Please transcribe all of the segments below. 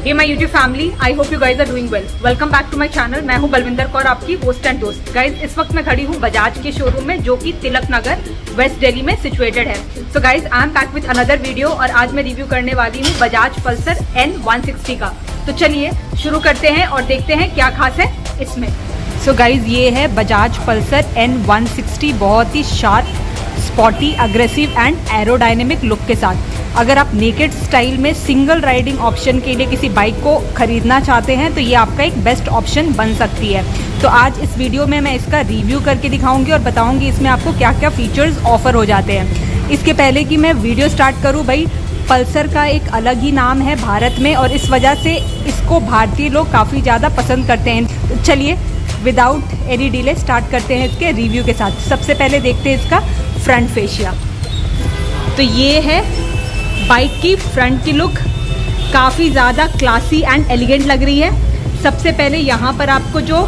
Hey my YouTube family, I hope you guys are doing well. Welcome back to my channel. मैं हूं बलविंदर कौर, आपकी host and दोस्त। Guys इस वक्त मैं खड़ी हूं बजाज के शोरूम में, जो कि तिलक नगर वेस्ट दिल्ली में सिचुएटेड है। So guys I am back with another video और आज मैं रिव्यू करने वाली हूं बजाज पल्सर N160 का। तो चलिए शुरू करते हैं और देखते हैं क्या खास है इसमें। सो गाइज ये है बजाज पल्सर N160, बहुत ही sharp, sporty, aggressive and aerodynamic look के साथ। अगर आप नेकेड स्टाइल में सिंगल राइडिंग ऑप्शन के लिए किसी बाइक को खरीदना चाहते हैं तो ये आपका एक बेस्ट ऑप्शन बन सकती है। तो आज इस वीडियो में मैं इसका रिव्यू करके दिखाऊंगी और बताऊंगी इसमें आपको क्या क्या फीचर्स ऑफर हो जाते हैं। इसके पहले कि मैं वीडियो स्टार्ट करूं, भाई पल्सर का एक अलग ही नाम है भारत में और इस वजह से इसको भारतीय लोग काफ़ी ज़्यादा पसंद करते हैं। तो चलिए विदाउट एनी डिले स्टार्ट करते हैं इसके रिव्यू के साथ। सबसे पहले देखते हैं इसका फ्रंट फेशिया। तो ये है बाइक की फ्रंट की लुक, काफ़ी ज़्यादा क्लासी एंड एलिगेंट लग रही है। सबसे पहले यहाँ पर आपको जो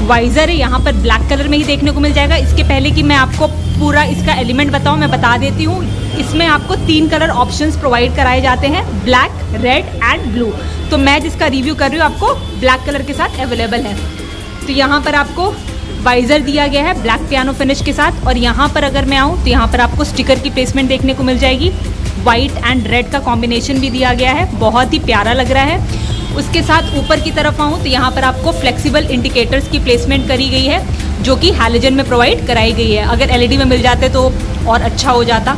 वाइज़र है यहाँ पर ब्लैक कलर में ही देखने को मिल जाएगा। इसके पहले कि मैं आपको पूरा इसका एलिमेंट बताऊँ, मैं बता देती हूँ। इसमें आपको 3 कलर ऑप्शंस प्रोवाइड कराए जाते हैं, ब्लैक, रेड एंड ब्लू। तो मैं जिसका रिव्यू कर रही हूँ आपको ब्लैक कलर के साथ अवेलेबल है। तो यहाँ पर आपको वाइज़र दिया गया है ब्लैक पियानो फिनिश के साथ। और यहाँ पर अगर मैं आऊँ तो यहाँ पर आपको स्टिकर की प्लेसमेंट देखने को मिल जाएगी। वाइट एंड रेड का कॉम्बिनेशन भी दिया गया है, बहुत ही प्यारा लग रहा है। उसके साथ ऊपर की तरफ आऊँ तो यहाँ पर आपको फ्लेक्सिबल इंडिकेटर्स की प्लेसमेंट करी गई है, जो कि हैलोजन में प्रोवाइड कराई गई है। अगर एलईडी में मिल जाते तो और अच्छा हो जाता।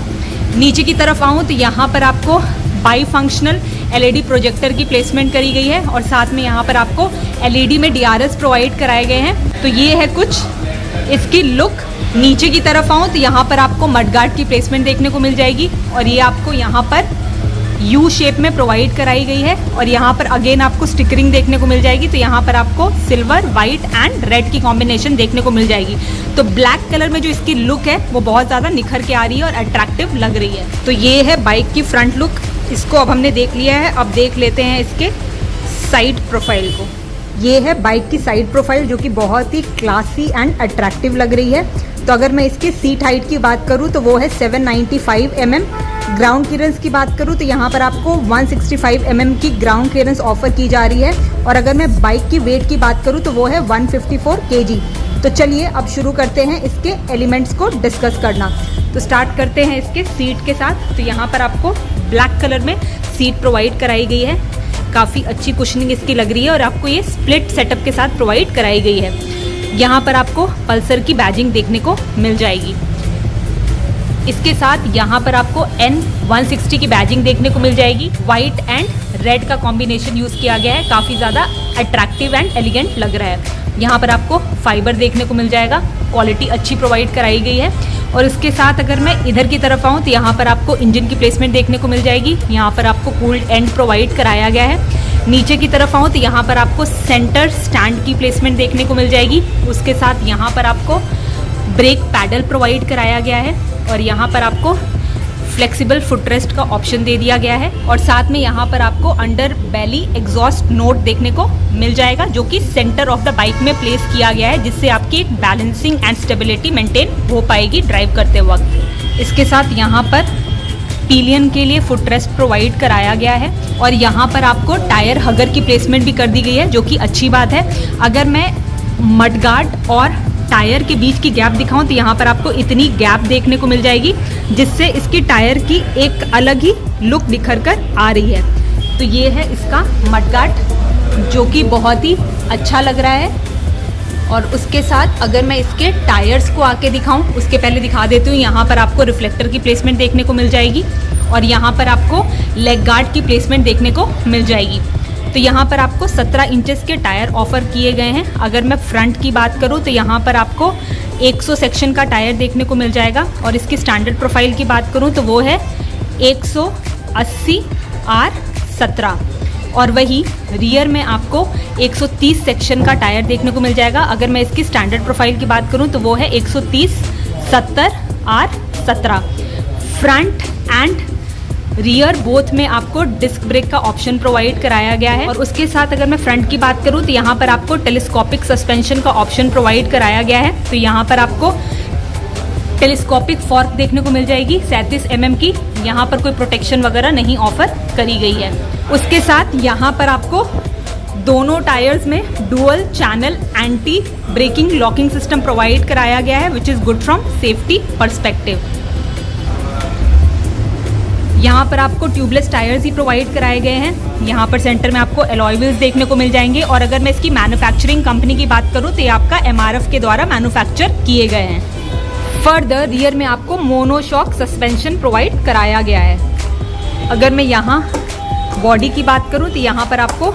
नीचे की तरफ आऊँ तो यहाँ पर आपको बाई फंक्शनल एलईडी प्रोजेक्टर की प्लेसमेंट करी गई है और साथ में यहाँ पर आपको एलईडी में डीआरएस प्रोवाइड कराए गए हैं। तो ये है कुछ इसकी लुक। नीचे की तरफ आऊँ तो यहाँ पर आपको मडगार्ड की प्लेसमेंट देखने को मिल जाएगी और ये आपको यहाँ पर यू शेप में प्रोवाइड कराई गई है। और यहाँ पर अगेन आपको स्टिकरिंग देखने को मिल जाएगी। तो यहाँ पर आपको सिल्वर, वाइट एंड रेड की कॉम्बिनेशन देखने को मिल जाएगी। तो ब्लैक कलर में जो इसकी लुक है वो बहुत ज़्यादा निखर के आ रही है और अट्रैक्टिव लग रही है। तो ये है बाइक की फ्रंट लुक। इसको अब हमने देख लिया है, अब देख लेते हैं इसके साइड प्रोफाइल को। ये है बाइक की साइड प्रोफाइल, जो कि बहुत ही क्लासी एंड अट्रैक्टिव लग रही है। तो अगर मैं इसके सीट हाइट की बात करूँ तो वो है 795 mm। ग्राउंड क्लियरेंस की बात करूँ तो यहाँ पर आपको 165 mm की ग्राउंड क्लियरेंस ऑफर की जा रही है। और अगर मैं बाइक की वेट की बात करूँ तो वो है 154 kg। तो चलिए अब शुरू करते हैं इसके एलिमेंट्स को डिस्कस करना। तो स्टार्ट करते हैं इसके सीट के साथ। तो यहाँ पर आपको ब्लैक कलर में सीट प्रोवाइड कराई गई है, काफ़ी अच्छी कुशनिंग इसकी लग रही है और आपको ये स्प्लिट सेटअप के साथ प्रोवाइड कराई गई है। यहाँ पर आपको पल्सर की बैजिंग देखने को मिल जाएगी। इसके साथ यहाँ पर आपको N160 की बैजिंग देखने को मिल जाएगी। वाइट एंड रेड का कॉम्बिनेशन यूज़ किया गया है, काफ़ी ज़्यादा अट्रैक्टिव एंड एलिगेंट लग रहा है। यहाँ पर आपको फाइबर देखने को मिल जाएगा, क्वालिटी अच्छी प्रोवाइड कराई गई है। और इसके साथ अगर मैं इधर की तरफ आऊँ तो यहाँ पर आपको इंजन की प्लेसमेंट देखने को मिल जाएगी। यहाँ पर आपको कूल्ड एंड प्रोवाइड कराया गया है। नीचे की तरफ आऊँ तो यहाँ पर आपको सेंटर स्टैंड की प्लेसमेंट देखने को मिल जाएगी। उसके साथ यहाँ पर आपको ब्रेक पैडल प्रोवाइड कराया गया है और यहाँ पर आपको फ्लेक्सिबल फुटरेस्ट का ऑप्शन दे दिया गया है। और साथ में यहाँ पर आपको अंडर बेली एग्जॉस्ट नोट देखने को मिल जाएगा, जो कि सेंटर ऑफ द बाइक में प्लेस किया गया है, जिससे आपकी एक बैलेंसिंग एंड स्टेबिलिटी मेंटेन हो पाएगी ड्राइव करते वक्त। इसके साथ यहाँ पर पिलियन के लिए फुटरेस्ट प्रोवाइड कराया गया है और यहाँ पर आपको टायर हगर की प्लेसमेंट भी कर दी गई है, जो कि अच्छी बात है। अगर मैं मडगार्ड और टायर के बीच की गैप दिखाऊं तो यहाँ पर आपको इतनी गैप देखने को मिल जाएगी, जिससे इसकी टायर की एक अलग ही लुक निखर कर आ रही है। तो ये है इसका मडगार्ड, जो कि बहुत ही अच्छा लग रहा है। और उसके साथ अगर मैं इसके टायर्स को आके दिखाऊं, उसके पहले दिखा देती हूँ। यहाँ पर आपको रिफ्लेक्टर की प्लेसमेंट देखने को मिल जाएगी और यहाँ पर आपको लेग गार्ड की प्लेसमेंट देखने को मिल जाएगी। तो यहाँ पर आपको 17 इंचेस के टायर ऑफर किए गए हैं। अगर मैं फ्रंट की बात करूँ तो यहाँ पर आपको 100 सेक्शन का टायर देखने को मिल जाएगा और इसकी स्टैंडर्ड प्रोफाइल की बात करूँ तो वो है 180 R17। और वही रियर में आपको 130 सेक्शन का टायर देखने को मिल जाएगा। अगर मैं इसकी स्टैंडर्ड प्रोफाइल की बात करूं तो वो है 130 70 R17। Front end rear both में आपको डिस्क ब्रेक का ऑप्शन प्रोवाइड कराया गया है। और उसके साथ अगर मैं फ्रंट की बात करूं तो यहाँ पर आपको टेलीस्कोपिक सस्पेंशन का ऑप्शन प्रोवाइड कराया गया है। तो यहाँ पर आपको टेलीस्कोपिक फॉर्क देखने को मिल जाएगी 37 mm की, यहाँ पर कोई प्रोटेक्शन वगैरह नहीं ऑफर करी गई है। उसके साथ यहाँ पर आपको दोनों टायर्स में dual channel anti braking locking system provide कराया गया है, which is good from safety perspective. यहाँ पर आपको ट्यूबलेस टायर्स ही प्रोवाइड कराए गए हैं। यहाँ पर सेंटर में आपको अलॉय व्हील्स देखने को मिल जाएंगे, और अगर मैं इसकी मैन्युफैक्चरिंग कंपनी की बात करूँ तो ये आपका MRF के द्वारा मैन्युफैक्चर किए गए हैं। फर्दर रियर में आपको मोनोशॉक सस्पेंशन प्रोवाइड कराया गया है। अगर मैं यहाँ बॉडी की बात करूँ तो यहाँ पर आपको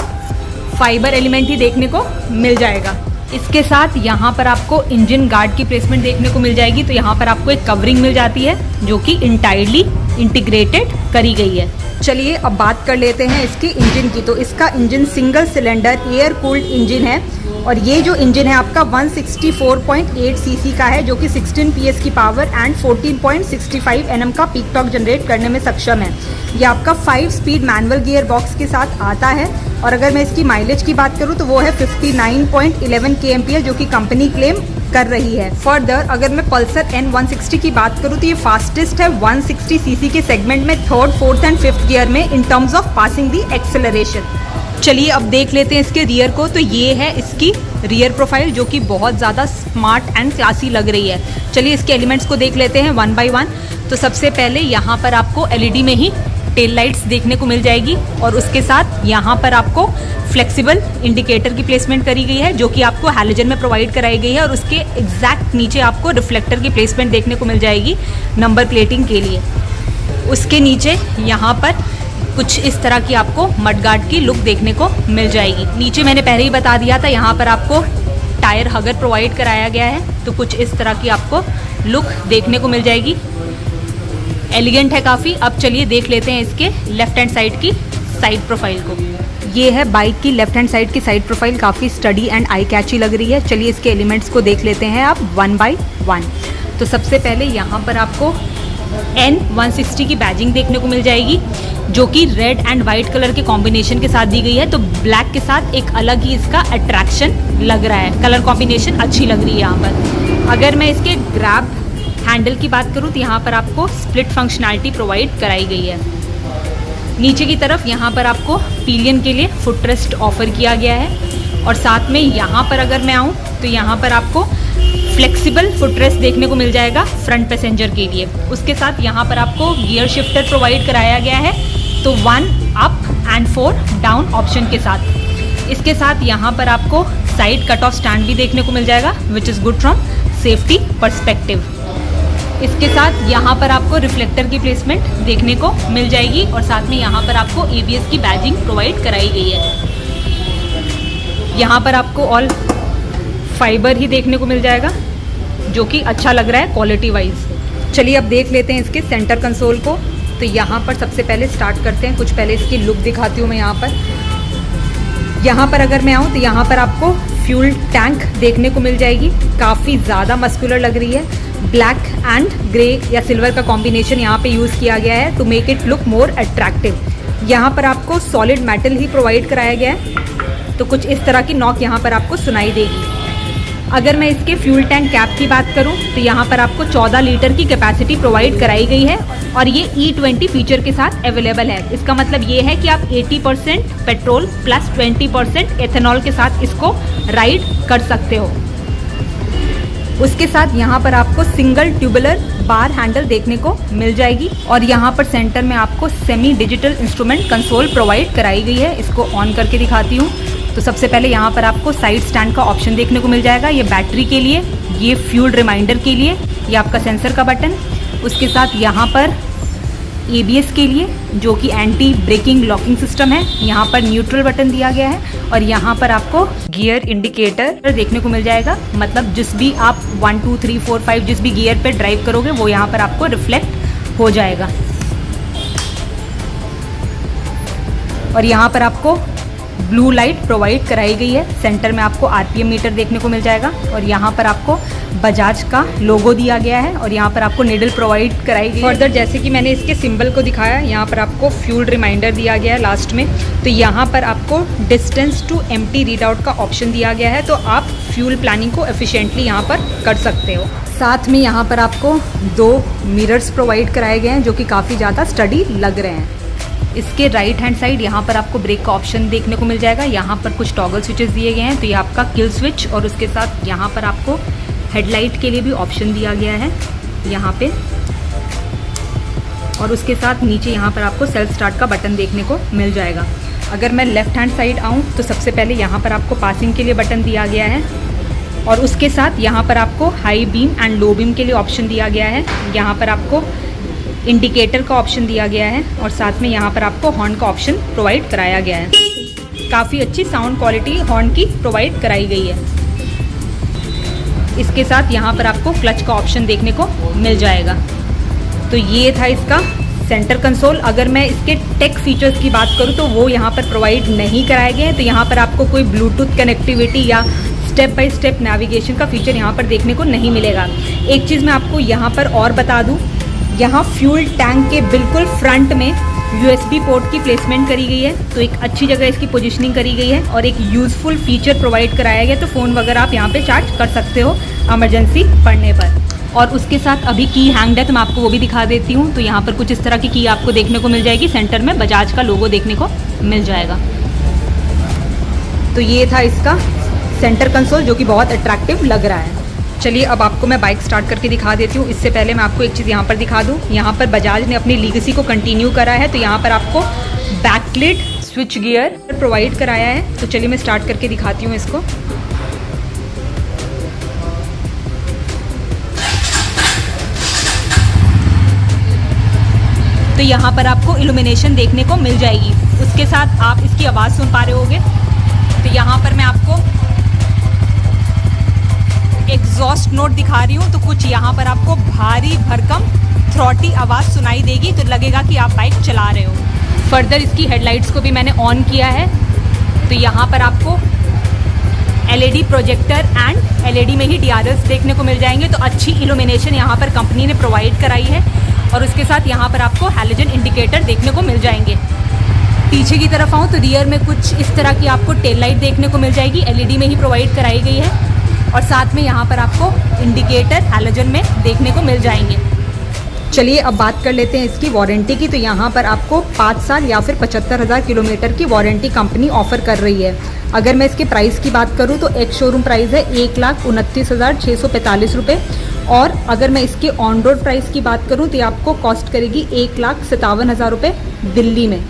फाइबर एलिमेंट ही देखने को मिल जाएगा। इसके साथ यहाँ पर आपको इंजन गार्ड की प्लेसमेंट देखने को मिल जाएगी। तो यहाँ पर आपको एक कवरिंग मिल जाती है जो कि इंटायरली इंटीग्रेटेड करी गई है। चलिए अब बात कर लेते हैं इसकी इंजन की। तो इसका engine single cylinder air cooled engine है, और ये जो इंजन है आपका 164.8 सीसी का है, जो कि 16 PS की पावर एंड 14.65 Nm का पीक टॉर्क जनरेट करने में सक्षम है। ये आपका 5 स्पीड मैनुअल गियर बॉक्स के साथ आता है, और अगर मैं इसकी माइलेज की बात करूँ तो वो है 59.11 kmpl, जो कि कंपनी क्लेम कर रही है। फर्दर अगर मैं पल्सर N160 की बात करूँ तो ये फास्टेस्ट है 160 सीसी के सेगमेंट में 3rd, 4th and 5th gear में in terms of passing the acceleration. चलिए अब देख लेते हैं इसके रियर को। तो ये है इसकी रियर प्रोफाइल, जो कि बहुत ज़्यादा स्मार्ट एंड क्लासी लग रही है। चलिए इसके एलिमेंट्स को देख लेते हैं वन बाय वन। तो सबसे पहले यहाँ पर आपको LED में ही टेल लाइट्स देखने को मिल जाएगी, और उसके साथ यहाँ पर आपको फ्लेक्सिबल इंडिकेटर की प्लेसमेंट करी गई है, जो कि आपको हैलोजन में प्रोवाइड कराई गई है, और उसके एग्जैक्ट नीचे आपको रिफ्लेक्टर की प्लेसमेंट देखने को मिल जाएगी नंबर प्लेटिंग के लिए। उसके नीचे यहाँ पर कुछ इस तरह की आपको मड गार्ड की लुक देखने को मिल जाएगी। नीचे मैंने पहले ही बता दिया था, यहाँ पर आपको टायर हगर प्रोवाइड कराया गया है। तो कुछ इस तरह की आपको लुक देखने को मिल जाएगी। एलिगेंट है काफ़ी। अब चलिए देख लेते हैं इसके लेफ्ट हैंड साइड की साइड प्रोफाइल को। ये है बाइक की लेफ्ट हैंड साइड की साइड प्रोफाइल, काफ़ी स्टडी एंड आई कैची लग रही है। चलिए इसके एलिमेंट्स को देख लेते हैं आप वन बाय वन। तो सबसे पहले यहाँ पर आपको N160 की बैजिंग देखने को मिल जाएगी, जो कि रेड एंड वाइट कलर के कॉम्बिनेशन के साथ दी गई है। तो ब्लैक के साथ एक अलग ही इसका अट्रैक्शन लग रहा है, कलर कॉम्बिनेशन अच्छी लग रही है यहाँ पर। अगर मैं इसके ग्रैब हैंडल की बात करूँ तो यहाँ पर आपको स्प्लिट फंक्शनैलिटी प्रोवाइड कराई गई है। नीचे की तरफ यहाँ पर आपको पिलियन के लिए फुटरेस्ट ऑफर किया गया है, और साथ में यहाँ पर अगर मैं आऊँ तो यहाँ पर आपको फ्लेक्सिबल फुटरेस्ट देखने को मिल जाएगा फ्रंट पैसेंजर के लिए। उसके साथ यहाँ पर आपको गियर शिफ्टर प्रोवाइड कराया गया है, तो 1 अप एंड 4 डाउन ऑप्शन के साथ। इसके साथ यहाँ पर आपको साइड कट ऑफ स्टैंड भी देखने को मिल जाएगा, विच is good from safety perspective. इसके साथ यहाँ पर आपको रिफ्लेक्टर की प्लेसमेंट देखने को मिल जाएगी, और साथ में यहाँ पर आपको ABS की बैजिंग प्रोवाइड कराई गई है। यहाँ पर आपको ऑल फाइबर ही देखने को मिल जाएगा, जो कि अच्छा लग रहा है क्वालिटी वाइज। चलिए अब देख लेते हैं इसके सेंटर कंसोल को। तो यहाँ पर सबसे पहले स्टार्ट करते हैं, कुछ पहले इसकी लुक दिखाती हूँ मैं। यहाँ पर अगर मैं आऊँ तो यहाँ पर आपको फ्यूल टैंक देखने को मिल जाएगी, काफ़ी ज़्यादा मस्कुलर लग रही है। ब्लैक एंड ग्रे या सिल्वर का कॉम्बिनेशन यहाँ पे यूज़ किया गया है to make it look more attractive. यहाँ पर आपको सॉलिड मेटल ही प्रोवाइड कराया गया है, तो कुछ इस तरह की नॉक यहाँ पर आपको सुनाई देगी। अगर मैं इसके फ्यूल टैंक कैप की बात करूं तो यहाँ पर आपको 14 लीटर की कैपेसिटी प्रोवाइड कराई गई है, और ये E20 फीचर के साथ अवेलेबल है। इसका मतलब ये है कि आप 80% पेट्रोल प्लस 20% एथेनॉल के साथ इसको राइड कर सकते हो। उसके साथ यहाँ पर आपको सिंगल ट्यूबुलर बार हैंडल देखने को मिल जाएगी, और यहाँ पर सेंटर में आपको semi digital instrument console provide कराई गई है। इसको ऑन करके दिखाती हूँ। तो सबसे पहले यहाँ पर आपको साइड स्टैंड का ऑप्शन देखने को मिल जाएगा, ये बैटरी के लिए, ये फ्यूल रिमाइंडर के लिए, ये आपका सेंसर का बटन। उसके साथ यहाँ पर ABS के लिए, जो कि एंटी ब्रेकिंग लॉकिंग सिस्टम है। यहाँ पर न्यूट्रल बटन दिया गया है, और यहाँ पर आपको गियर इंडिकेटर देखने को मिल जाएगा। मतलब जिस भी आप 1 2 3 4 5 जिस भी गियर पे ड्राइव करोगे वो यहाँ पर आपको रिफ्लेक्ट हो जाएगा। और यहाँ पर आपको ब्लू लाइट प्रोवाइड कराई गई है। सेंटर में आपको RPM मीटर देखने को मिल जाएगा, और यहाँ पर आपको बजाज का लोगो दिया गया है, और यहाँ पर आपको निडल प्रोवाइड कराई गई है। फर्दर जैसे कि मैंने इसके सिंबल को दिखाया, यहाँ पर आपको फ्यूल रिमाइंडर दिया गया है लास्ट में। तो यहाँ पर आपको distance to empty read out का ऑप्शन दिया गया है, तो आप फ्यूल प्लानिंग को एफिशिएंटली यहाँ पर कर सकते हो। साथ में यहाँ पर आपको 2 मिरर्स प्रोवाइड कराए गए हैं जो कि काफ़ी ज़्यादा स्टडी लग रहे हैं। इसके राइट हैंड साइड यहाँ पर आपको ब्रेक का ऑप्शन देखने को मिल जाएगा। यहाँ पर कुछ टॉगल स्विचेस दिए गए हैं, तो ये आपका किल स्विच, और उसके साथ यहाँ पर आपको हेडलाइट के लिए भी ऑप्शन दिया गया है यहाँ पे, और उसके साथ नीचे यहाँ पर आपको सेल्फ स्टार्ट का बटन देखने को मिल जाएगा। अगर मैं लेफ़्ट हैंड साइड आऊँ तो सबसे पहले यहाँ पर आपको पासिंग के लिए बटन दिया गया है, और उसके साथ यहाँ पर आपको high beam and low beam के लिए ऑप्शन दिया गया है। यहाँ पर आपको इंडिकेटर का ऑप्शन दिया गया है, और साथ में यहाँ पर आपको हॉर्न का ऑप्शन प्रोवाइड कराया गया है। काफ़ी अच्छी साउंड क्वालिटी हॉर्न की प्रोवाइड कराई गई है। इसके साथ यहाँ पर आपको क्लच का ऑप्शन देखने को मिल जाएगा। तो ये था इसका सेंटर कंसोल। अगर मैं इसके टेक फीचर्स की बात करूँ तो वो यहाँ पर प्रोवाइड नहीं कराए गए हैं। तो यहाँ पर आपको कोई ब्लूटूथ कनेक्टिविटी या स्टेप बाय स्टेप नेविगेशन का फीचर यहाँ पर देखने को नहीं मिलेगा। एक चीज़ मैं आपको यहाँ पर और बता दूँ, यहाँ फ्यूल टैंक के बिल्कुल फ्रंट में USB पोर्ट की प्लेसमेंट करी गई है, तो एक अच्छी जगह इसकी पोजीशनिंग करी गई है, और एक यूज़फुल फीचर प्रोवाइड कराया गया। तो फ़ोन वगैरह आप यहाँ पे चार्ज कर सकते हो इमरजेंसी पड़ने पर। और उसके साथ अभी की हैंग्ड है, तो मैं आपको वो भी दिखा देती हूँ। तो यहाँ पर कुछ इस तरह की आपको देखने को मिल जाएगी। सेंटर में बजाज का लोगो देखने को मिल जाएगा। तो ये था इसका सेंटर कंसोल जो कि बहुत अट्रैक्टिव लग रहा है। चलिए अब आपको मैं बाइक स्टार्ट करके दिखा देती हूँ। इससे पहले मैं आपको एक चीज़ यहाँ पर दिखा दूँ। यहाँ पर बजाज ने अपनी लीगेसी को कंटिन्यू करा है, तो यहाँ पर आपको बैकलिट स्विच गियर प्रोवाइड कराया है। तो चलिए मैं स्टार्ट करके दिखाती हूँ इसको। तो यहाँ पर आपको इल्यूमिनेशन देखने को मिल जाएगी। उसके साथ आप इसकी आवाज़ सुन पा रहे होगे। तो यहाँ पर मैं आपको एग्जॉस्ट नोट दिखा रही हूँ, तो कुछ यहाँ पर आपको भारी भरकम थ्रॉटी आवाज़ सुनाई देगी, तो लगेगा कि आप बाइक चला रहे हो। फर्दर इसकी हेडलाइट्स को भी मैंने ऑन किया है, तो यहाँ पर आपको LED प्रोजेक्टर एंड LED में ही DRLs देखने को मिल जाएंगे। तो अच्छी इल्यूमिनेशन यहाँ पर कंपनी ने प्रोवाइड कराई है, और उसके साथ यहाँ पर आपको हैलोजन इंडिकेटर देखने को मिल जाएंगे। पीछे की तरफ आऊँ तो रियर में कुछ इस तरह की आपको टेल लाइट देखने को मिल जाएगी, LED में ही प्रोवाइड कराई गई है, और साथ में यहाँ पर आपको इंडिकेटर हैलोजन में देखने को मिल जाएंगे। चलिए अब बात कर लेते हैं इसकी वारंटी की। तो यहाँ पर आपको 5 साल या फिर 75,000 किलोमीटर की वारंटी कंपनी ऑफर कर रही है। अगर मैं इसके प्राइस की बात करूँ तो एक शोरूम प्राइस है 1,29,645 रुपये, और अगर मैं इसके ऑन रोड प्राइस की बात करूँ तो ये आपको कॉस्ट करेगी 1,57,000 रुपये दिल्ली में।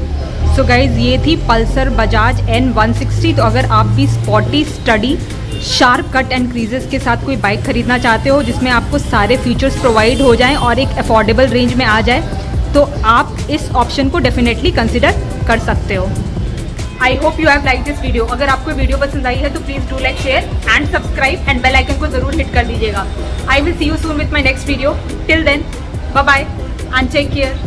सो गाइज़ ये थी पल्सर बजाज N160। तो अगर आप भी spotty study sharp cut and creases के साथ कोई बाइक खरीदना चाहते हो जिसमें आपको सारे फीचर्स प्रोवाइड हो जाएं और एक अफोर्डेबल रेंज में आ जाए, तो आप इस ऑप्शन को डेफिनेटली कंसिडर कर सकते हो। I hope you have like this video. अगर आपको वीडियो पसंद आई है तो please do like, share and subscribe and bell icon को जरूर हिट कर दीजिएगा। I will see you soon with my next video. Till then bye bye and take care.